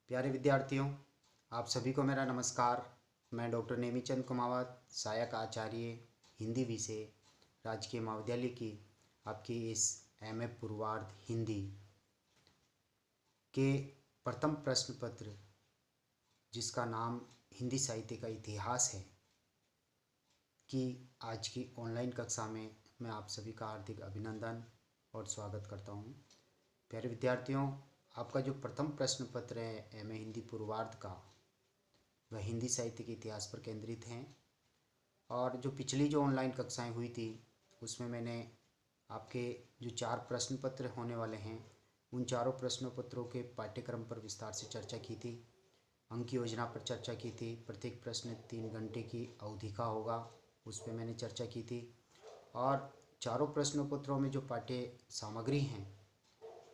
प्यारे विद्यार्थियों, आप सभी को मेरा नमस्कार। मैं डॉक्टर नेमीचंद कुमावत, सहायक आचार्य हिंदी विषय, राजकीय महाविद्यालय की आपकी इस एमए पूर्वार्ध हिंदी के प्रथम प्रश्न पत्र, जिसका नाम हिंदी साहित्य का इतिहास है, कि आज की ऑनलाइन कक्षा में मैं आप सभी का हार्दिक अभिनंदन और स्वागत करता हूँ। प्यारे विद्यार्थियों, आपका जो प्रथम प्रश्न पत्र है एमए हिंदी पूर्वार्ध का, वह हिंदी साहित्य के इतिहास पर केंद्रित हैं। और जो पिछली जो ऑनलाइन कक्षाएं हुई थी उसमें मैंने आपके जो 4 प्रश्न पत्र होने वाले हैं, उन चारों प्रश्न पत्रों के पाठ्यक्रम पर विस्तार से चर्चा की थी। अंक योजना पर चर्चा की थी। प्रत्येक प्रश्न 3 घंटे की अवधि का होगा, उस पर मैंने चर्चा की थी। और चारों प्रश्न पत्रों में जो पाठ्य सामग्री हैं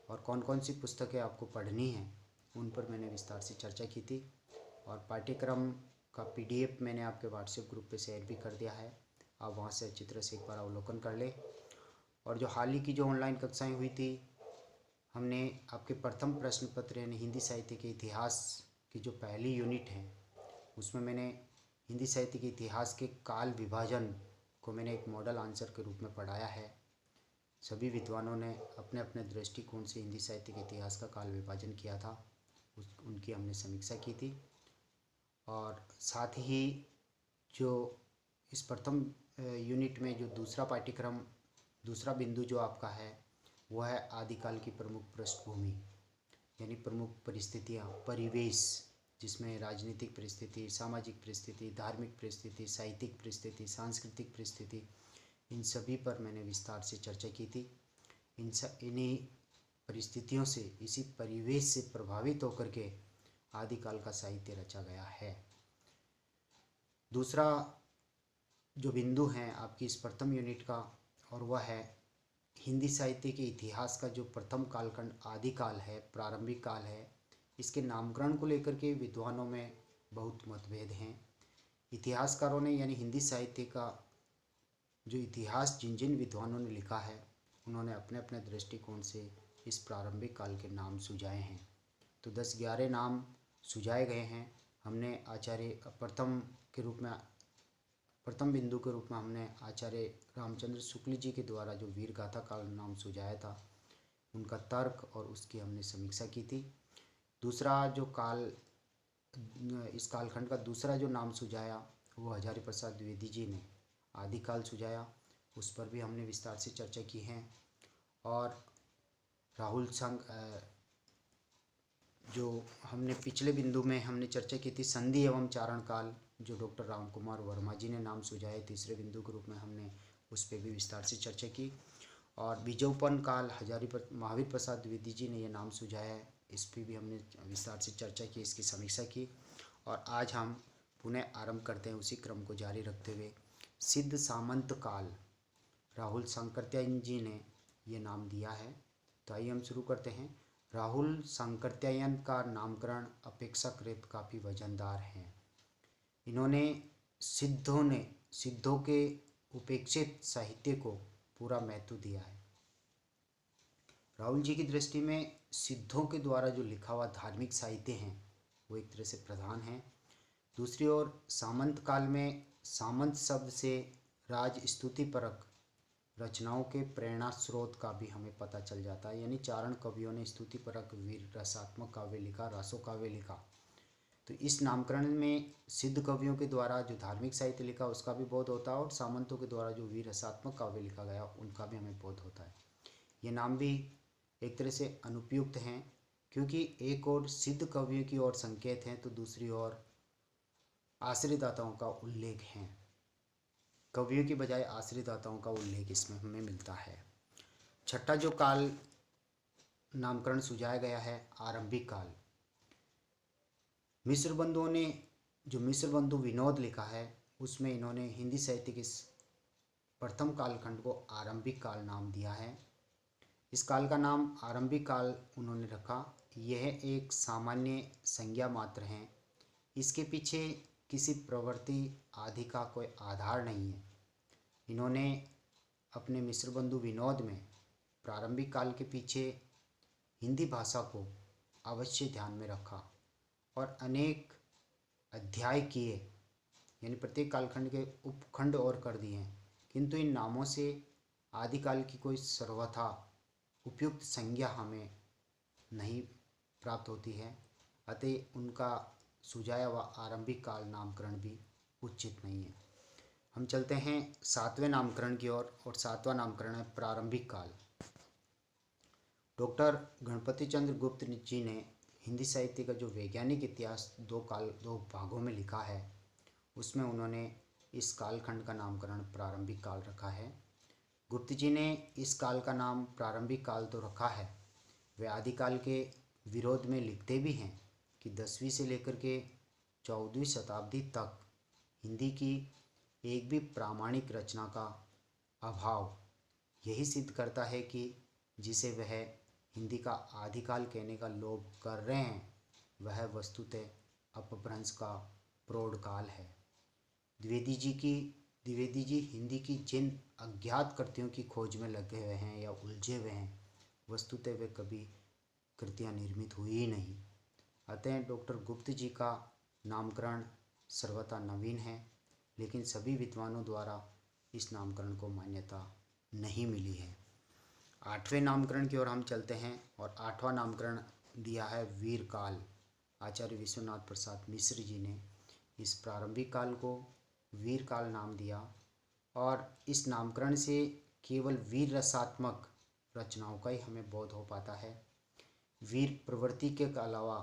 और कौन कौन सी पुस्तकें आपको पढ़नी हैं, उन पर मैंने विस्तार से चर्चा की थी। और पाठ्यक्रम का पीडीएफ मैंने आपके व्हाट्सएप ग्रुप पे शेयर भी कर दिया है, आप वहाँ से अच्छी तरह से एक बार अवलोकन कर लें। और जो हाल ही की जो ऑनलाइन कक्षाएं हुई थी, हमने आपके प्रथम प्रश्न पत्र यानी हिंदी साहित्य के इतिहास की जो पहली यूनिट है, उसमें मैंने हिंदी साहित्य के इतिहास के काल विभाजन को मैंने एक मॉडल आंसर के रूप में पढ़ाया है। सभी विद्वानों ने अपने अपने दृष्टिकोण से हिंदी साहित्य के इतिहास का काल विभाजन किया था, उनकी हमने समीक्षा की थी। और साथ ही जो इस प्रथम यूनिट में जो दूसरा पाठ्यक्रम, दूसरा बिंदु जो आपका है, वह है आदिकाल की प्रमुख पृष्ठभूमि यानी प्रमुख परिस्थितियाँ, परिवेश, जिसमें राजनीतिक परिस्थिति, सामाजिक परिस्थिति, धार्मिक परिस्थिति, साहित्यिक परिस्थिति, सांस्कृतिक परिस्थिति, इन सभी पर मैंने विस्तार से चर्चा की थी। इन्हीं परिस्थितियों से, इसी परिवेश से प्रभावित होकर के आदिकाल का साहित्य रचा गया है। दूसरा जो बिंदु है आपकी इस प्रथम यूनिट का, और वह है हिंदी साहित्य के इतिहास का जो प्रथम कालखंड आदिकाल है, प्रारंभिक काल है, इसके नामकरण को लेकर के विद्वानों में बहुत मतभेद हैं। इतिहासकारों ने यानी हिंदी साहित्य का जो इतिहास जिन जिन विद्वानों ने लिखा है, उन्होंने अपने अपने दृष्टिकोण से इस प्रारंभिक काल के नाम सुझाए हैं। तो 10-11 नाम सुझाए गए हैं। हमने आचार्य प्रथम बिंदु के रूप में हमने आचार्य रामचंद्र शुक्ल जी के द्वारा जो वीर गाथा काल नाम सुझाया था, उनका तर्क और उसकी हमने समीक्षा की थी। दूसरा जो काल, इस कालखंड का दूसरा जो नाम सुझाया, वो हजारी प्रसाद द्विवेदी जी ने आदिकाल सुझाया, उस पर भी हमने विस्तार से चर्चा की है। और राहुल संघ, जो हमने पिछले बिंदु में हमने चर्चा की थी संधि एवं चारण काल, जो डॉक्टर राम कुमार वर्मा जी ने नाम सुझाए, तीसरे बिंदु के रूप में हमने उस पर भी विस्तार से चर्चा की। और बीजोपन काल महावीर प्रसाद द्विवेदी जी ने यह नाम सुझाया है, इस पर भी हमने विस्तार से चर्चा की, इसकी समीक्षा की। और आज हम पुनः आरंभ करते हैं उसी क्रम को जारी रखते हुए। सिद्ध सामंत काल, राहुल सांकृत्यायन जी ने ये नाम दिया है। तो आइए हम शुरू करते हैं। राहुल सांकृत्यायन का नामकरण अपेक्षाकृत काफ़ी वजनदार है। इन्होंने सिद्धों के उपेक्षित साहित्य को पूरा महत्व दिया है। राहुल जी की दृष्टि में सिद्धों के द्वारा जो लिखा हुआ धार्मिक साहित्य हैं, वो एक तरह से प्रधान है। दूसरी ओर सामंत काल में सामंत शब्द से राज स्तुति परक रचनाओं के प्रेरणा स्रोत का भी हमें पता चल जाता है। यानी चारण कवियों ने स्तुति परक वीर रसात्मक काव्य लिखा, रासो काव्य लिखा। तो इस नामकरण में सिद्ध कवियों के द्वारा जो धार्मिक साहित्य लिखा उसका भी बोध होता है, और सामंतों के द्वारा जो वीर रसात्मक काव्य लिखा गया उनका भी हमें बोध होता है। ये नाम भी एक तरह से अनुपयुक्त हैं, क्योंकि एक और सिद्ध कवियों की ओर संकेत हैं, तो दूसरी ओर आश्रयदाताओं का उल्लेख है। कवियों की बजाय आश्रयदाताओं का उल्लेख इसमें हमें मिलता है। छठा जो काल नामकरण सुझाया गया है, आरंभिक काल। मिश्र बंधुओं ने जो मिश्र बंधु विनोद लिखा है, उसमें इन्होंने हिंदी साहित्य के प्रथम कालखंड को आरंभिक काल नाम दिया है। इस काल का नाम आरंभिक काल उन्होंने रखा। यह एक सामान्य संज्ञा मात्र है, इसके पीछे किसी प्रवृत्ति आदि का कोई आधार नहीं है। इन्होंने अपने मिश्र बंधु विनोद में प्रारंभिक काल के पीछे हिंदी भाषा को अवश्य ध्यान में रखा। और अनेक अध्याय किए, यानी प्रत्येक कालखंड के उपखंड और कर दिए हैं, किंतु इन नामों से आदिकाल की कोई सर्वथा उपयुक्त संज्ञा हमें नहीं प्राप्त होती है। अतः उनका सुझाया व आरंभिक काल नामकरण भी उचित नहीं है। हम चलते हैं सातवें नामकरण की ओर, और सातवां नामकरण है प्रारंभिक काल। डॉक्टर गणपति चंद्र गुप्त जी ने हिंदी साहित्य का जो वैज्ञानिक इतिहास दो भागों में लिखा है, उसमें उन्होंने इस कालखंड का नामकरण प्रारंभिक काल रखा है। गुप्त जी ने इस काल का नाम प्रारंभिक काल तो रखा है, वे आदिकाल के विरोध में लिखते भी हैं कि 10वीं से लेकर के 14वीं शताब्दी तक हिंदी की एक भी प्रामाणिक रचना का अभाव यही सिद्ध करता है कि जिसे वह हिंदी का आदिकाल कहने का लोभ कर रहे हैं, वह वस्तुतः अपभ्रंश का प्रौढ़ काल है। द्विवेदी जी हिंदी की जिन अज्ञात कृतियों की खोज में लगे हुए हैं या उलझे हुए हैं, वस्तुतः वे कभी कृतियाँ निर्मित हुई ही नहीं। अतः डॉक्टर गुप्त जी का नामकरण सर्वथा नवीन है, लेकिन सभी विद्वानों द्वारा इस नामकरण को मान्यता नहीं मिली है। आठवें नामकरण की ओर हम चलते हैं, और आठवां नामकरण दिया है वीर काल। आचार्य विश्वनाथ प्रसाद मिश्र जी ने इस प्रारंभिक काल को वीर काल नाम दिया, और इस नामकरण से केवल वीर रसात्मक रचनाओं का ही हमें बोध हो पाता है। वीर प्रवृत्ति के अलावा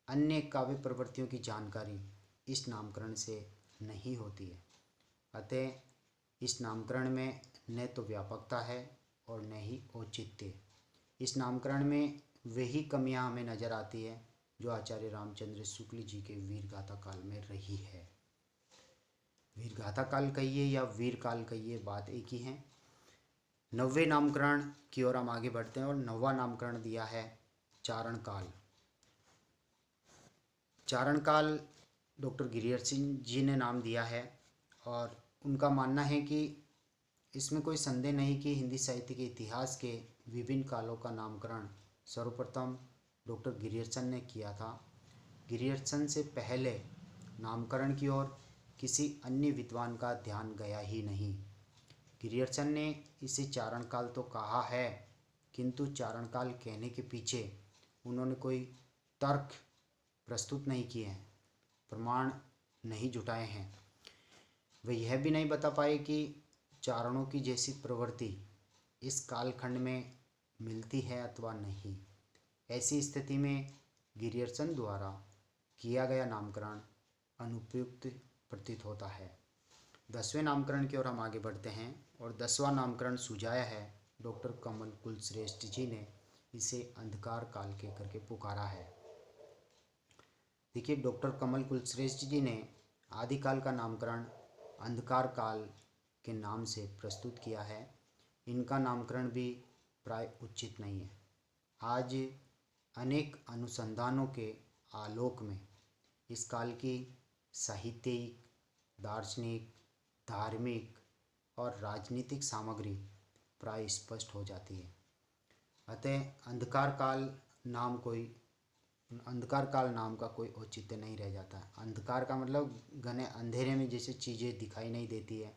अन्य काव्य प्रवृत्तियों की जानकारी इस नामकरण से नहीं होती है। अतः इस नामकरण में न तो व्यापकता है और न ही औचित्य। इस नामकरण में वही कमियां हमें नजर आती है जो आचार्य रामचंद्र शुक्ल जी के वीरगाथा काल में रही है। वीरगाथा काल कहिए या वीर काल कहिए, बात एक ही है। 9वें नामकरण की ओर हम आगे बढ़ते हैं, और 9वां नामकरण दिया है चारण काल। चारण काल डॉक्टर गिरियर सिंह जी ने नाम दिया है, और उनका मानना है कि इसमें कोई संदेह नहीं कि हिंदी साहित्य के इतिहास के विभिन्न कालों का नामकरण सर्वप्रथम डॉक्टर गिरियर्सन ने किया था। गिरियर्सन से पहले नामकरण की ओर किसी अन्य विद्वान का ध्यान गया ही नहीं। गिरियर्सन ने इसे चारण काल तो कहा है, किंतु चारण काल कहने के पीछे उन्होंने कोई तर्क प्रस्तुत नहीं किए हैं, प्रमाण नहीं जुटाए हैं। वे यह भी नहीं बता पाए कि चारणों की जैसी प्रवृत्ति इस कालखंड में मिलती है अथवा नहीं। ऐसी स्थिति में गिरियर्सन द्वारा किया गया नामकरण अनुपयुक्त प्रतीत होता है। 10वें नामकरण की ओर हम आगे बढ़ते हैं, और 10वां नामकरण सुझाया है डॉक्टर कमल कुलश्रेष्ठ जी ने। इसे अंधकार काल के करके पुकारा है। देखिए, डॉक्टर कमल कुलश्रेष्ठ जी ने आदिकाल का नामकरण अंधकार काल के नाम से प्रस्तुत किया है। इनका नामकरण भी प्राय उचित नहीं है। आज अनेक अनुसंधानों के आलोक में इस काल की साहित्यिक, दार्शनिक, धार्मिक और राजनीतिक सामग्री प्राय स्पष्ट हो जाती है। अतः अंधकार काल नाम का कोई औचित्य नहीं रह जाता है। अंधकार का मतलब घने अंधेरे में जैसे चीज़ें दिखाई नहीं देती है,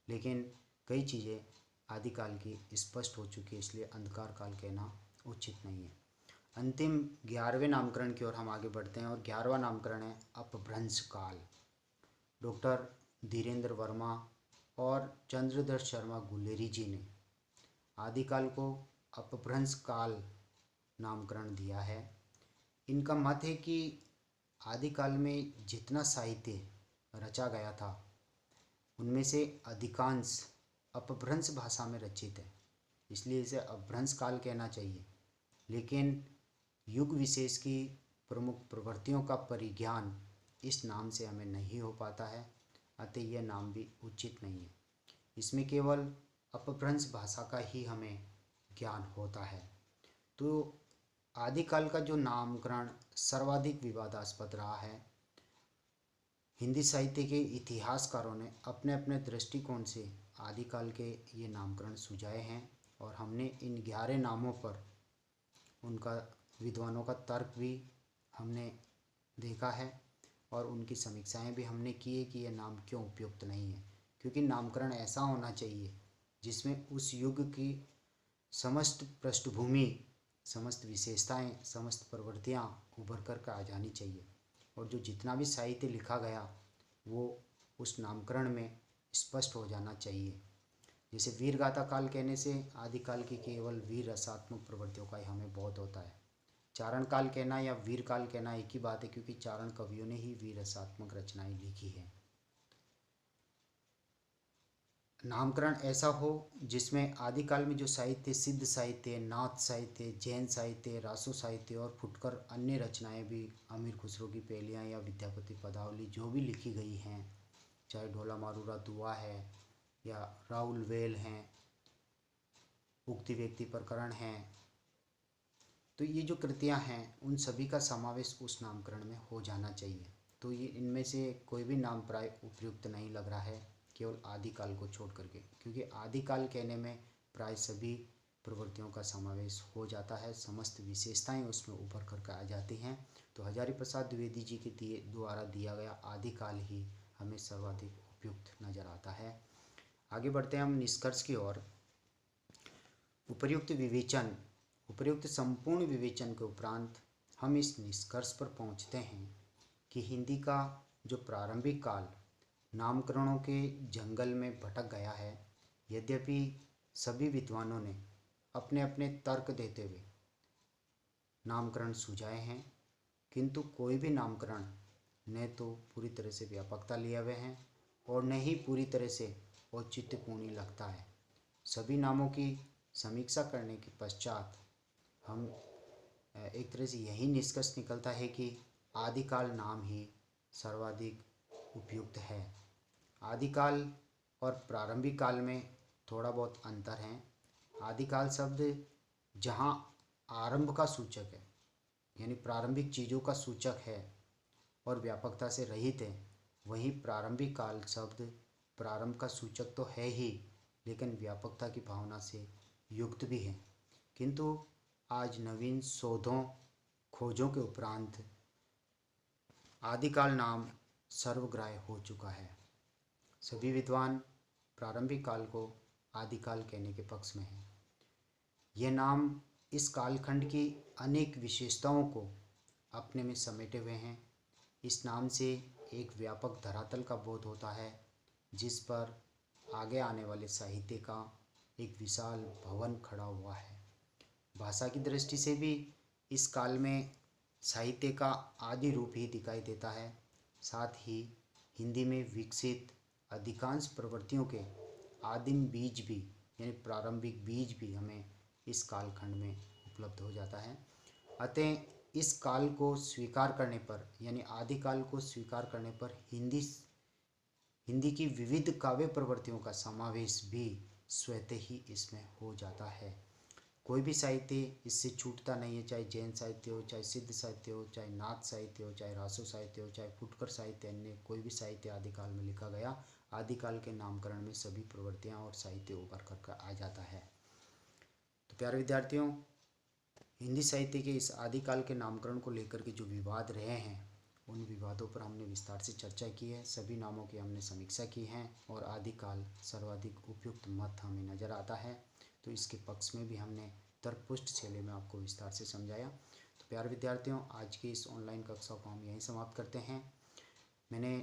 लेकिन कई चीज़ें आदिकाल की स्पष्ट हो चुकी है, इसलिए अंधकार काल कहना उचित नहीं है। अंतिम 11वें नामकरण की ओर हम आगे बढ़ते हैं, और 11वां नामकरण है अपभ्रंश काल। डॉक्टर धीरेन्द्र वर्मा और चंद्रधर शर्मा गुलेरी जी ने आदिकाल को अपभ्रंश काल नामकरण दिया है। इनका मत है कि आदिकाल में जितना साहित्य रचा गया था, उनमें से अधिकांश अपभ्रंश भाषा में रचित है, इसलिए इसे अपभ्रंश काल कहना चाहिए। लेकिन युग विशेष की प्रमुख प्रवृत्तियों का परिज्ञान इस नाम से हमें नहीं हो पाता है, अतः यह नाम भी उचित नहीं है। इसमें केवल अपभ्रंश भाषा का ही हमें ज्ञान होता है। तो आदिकाल का जो नामकरण सर्वाधिक विवादास्पद रहा है, हिंदी साहित्य के इतिहासकारों ने अपने अपने दृष्टिकोण से आदिकाल के ये नामकरण सुझाए हैं, और हमने इन 11 नामों पर उनका विद्वानों का तर्क भी हमने देखा है और उनकी समीक्षाएं भी हमने की है कि यह नाम क्यों उपयुक्त नहीं है। क्योंकि नामकरण ऐसा होना चाहिए जिसमें उस युग की समस्त पृष्ठभूमि, समस्त विशेषताएं, समस्त प्रवृत्तियां उभर कर आ जानी चाहिए। और जो जितना भी साहित्य लिखा गया वो उस नामकरण में स्पष्ट हो जाना चाहिए। जैसे वीर गाथा काल कहने से आदिकाल की केवल वीर रसात्मक प्रवृत्तियों का ही हमें बोध होता है। चारण काल कहना या वीर काल कहना एक ही बात है, क्योंकि चारण कवियों ने ही वीर रसात्मक रचनाएं लिखी है। नामकरण ऐसा हो जिसमें आदिकाल में जो साहित्य, सिद्ध साहित्य, नाथ साहित्य, जैन साहित्य, रासो साहित्य और फुटकर अन्य रचनाएं भी, अमीर खुसरो की पहेलियाँ या विद्यापति पदावली जो भी लिखी गई हैं, चाहे ढोला मारूरा दुआ है या राउल वेल हैं, उक्ति व्यक्ति प्रकरण हैं, तो ये जो कृतियाँ हैं उन सभी का समावेश उस नामकरण में हो जाना चाहिए। तो ये इनमें से कोई भी नाम प्राय उपयुक्त नहीं लग रहा है, केवल आदिकाल को छोड़ करके, क्योंकि आदिकाल कहने में प्राय सभी प्रवृत्तियों का समावेश हो जाता है, समस्त विशेषताएं उसमें उभर कर आ जाती हैं। तो हजारी प्रसाद द्विवेदी जी के द्वारा दिया गया आदिकाल ही हमें सर्वाधिक उपयुक्त नज़र आता है। आगे बढ़ते हैं हम निष्कर्ष की ओर। उपर्युक्त संपूर्ण विवेचन के उपरांत हम इस निष्कर्ष पर पहुंचते हैं कि हिंदी का जो प्रारंभिक काल नामकरणों के जंगल में भटक गया है, यद्यपि सभी विद्वानों ने अपने अपने तर्क देते हुए नामकरण सुझाए हैं, किंतु कोई भी नामकरण न तो पूरी तरह से व्यापकता लिए हुए हैं और न ही पूरी तरह से औचित्यपूर्ण लगता है। सभी नामों की समीक्षा करने के पश्चात हम एक तरह से यही निष्कर्ष निकलता है कि आदिकाल नाम ही सर्वाधिक उपयुक्त है। आदिकाल और प्रारंभिक काल में थोड़ा बहुत अंतर है। आदिकाल शब्द जहाँ आरंभ का सूचक है, यानी प्रारंभिक चीज़ों का सूचक है और व्यापकता से रहित है, वहीं प्रारंभिक काल शब्द प्रारंभ का सूचक तो है ही, लेकिन व्यापकता की भावना से युक्त भी है। किंतु आज नवीन शोधों, खोजों के उपरांत आदिकाल नाम सर्वग्राह्य हो चुका है। सभी विद्वान प्रारंभिक काल को आदिकाल कहने के पक्ष में हैं। यह नाम इस कालखंड की अनेक विशेषताओं को अपने में समेटे हुए हैं। इस नाम से एक व्यापक धरातल का बोध होता है, जिस पर आगे आने वाले साहित्य का एक विशाल भवन खड़ा हुआ है। भाषा की दृष्टि से भी इस काल में साहित्य का आदि रूप ही दिखाई देता है। साथ ही हिंदी में विकसित अधिकांश प्रवृत्तियों के आदिम बीज भी, यानी प्रारंभिक बीज भी हमें इस कालखंड में उपलब्ध हो जाता है। अतः इस काल को स्वीकार करने पर, यानी आदिकाल को स्वीकार करने पर हिंदी की विविध काव्य प्रवृत्तियों का समावेश भी स्वतः ही इसमें हो जाता है। कोई भी साहित्य इससे छूटता नहीं है, चाहे जैन साहित्य हो, चाहे सिद्ध साहित्य हो, चाहे नाथ साहित्य हो, चाहे रासो साहित्य हो, चाहे फुटकर साहित्य, अन्य कोई भी साहित्य आदिकाल में लिखा गया, आदिकाल के नामकरण में सभी प्रवृत्तियाँ और साहित्य उभर कर आ जाता है। तो प्यारे विद्यार्थियों, हिंदी साहित्य के इस आदिकाल के नामकरण को लेकर के जो विवाद रहे हैं, उन विवादों पर हमने विस्तार से चर्चा की है। सभी नामों की हमने समीक्षा की है और आदिकाल सर्वाधिक उपयुक्त मत हमें नज़र आता है। तो इसके पक्ष में भी हमने तर्कपुष्ट शैली में आपको विस्तार से समझाया। तो प्यारे विद्यार्थियों, आज की इस ऑनलाइन कक्षा को हम यहीं समाप्त करते हैं। मैंने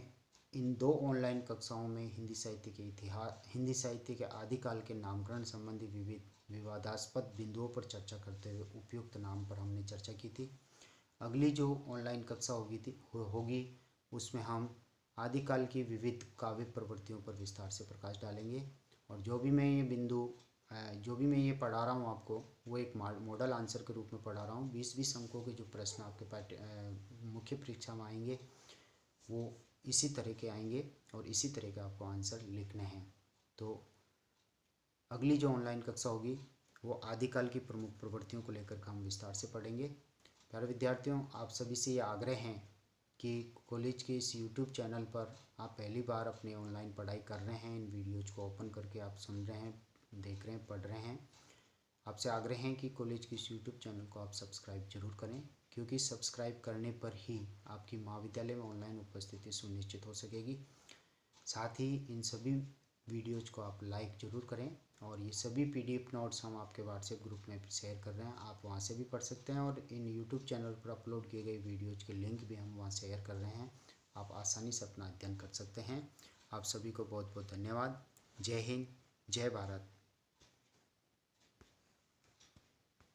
इन 2 ऑनलाइन कक्षाओं में हिंदी साहित्य के आदिकाल के नामकरण संबंधी विविध विवादास्पद बिंदुओं पर चर्चा करते हुए उपयुक्त नाम पर हमने चर्चा की थी। अगली जो ऑनलाइन कक्षा होगी उसमें हम आदिकाल की विविध काव्य प्रवृत्तियों पर विस्तार से प्रकाश डालेंगे। और जो भी मैं ये पढ़ा रहा हूँ आपको, वो एक मॉडल आंसर के रूप में पढ़ा रहा हूँ। 20-20 अंकों के जो प्रश्न आपके मुख्य परीक्षा में आएंगे वो इसी तरह के आएंगे और इसी तरह के आपको आंसर लिखने हैं। तो अगली जो ऑनलाइन कक्षा होगी वो आदिकाल की प्रमुख प्रवृत्तियों को लेकर हम विस्तार से पढ़ेंगे। प्यारे विद्यार्थियों, आप सभी से ये आग्रह है कि कॉलेज के इस यूट्यूब चैनल पर आप पहली बार अपनी ऑनलाइन पढ़ाई कर रहे हैं, इन वीडियोज़ को ओपन करके आप सुन रहे हैं, देख रहे हैं, पढ़ रहे हैं। आपसे आग्रह है कि कॉलेज के इस यूट्यूब चैनल को आप सब्सक्राइब जरूर करें, क्योंकि सब्सक्राइब करने पर ही आपकी महाविद्यालय में ऑनलाइन उपस्थिति सुनिश्चित हो सकेगी। साथ ही इन सभी वीडियोज़ को आप लाइक ज़रूर करें और ये सभी PDF नोट्स हम आपके व्हाट्सएप ग्रुप में भी शेयर कर रहे हैं, आप वहाँ से भी पढ़ सकते हैं और इन यूट्यूब चैनल पर अपलोड किए गए वीडियोज़ के लिंक भी हम वहाँ शेयर कर रहे हैं, आप आसानी से अपना अध्ययन कर सकते हैं। आप सभी को बहुत बहुत धन्यवाद। जय हिंद, जय भारत।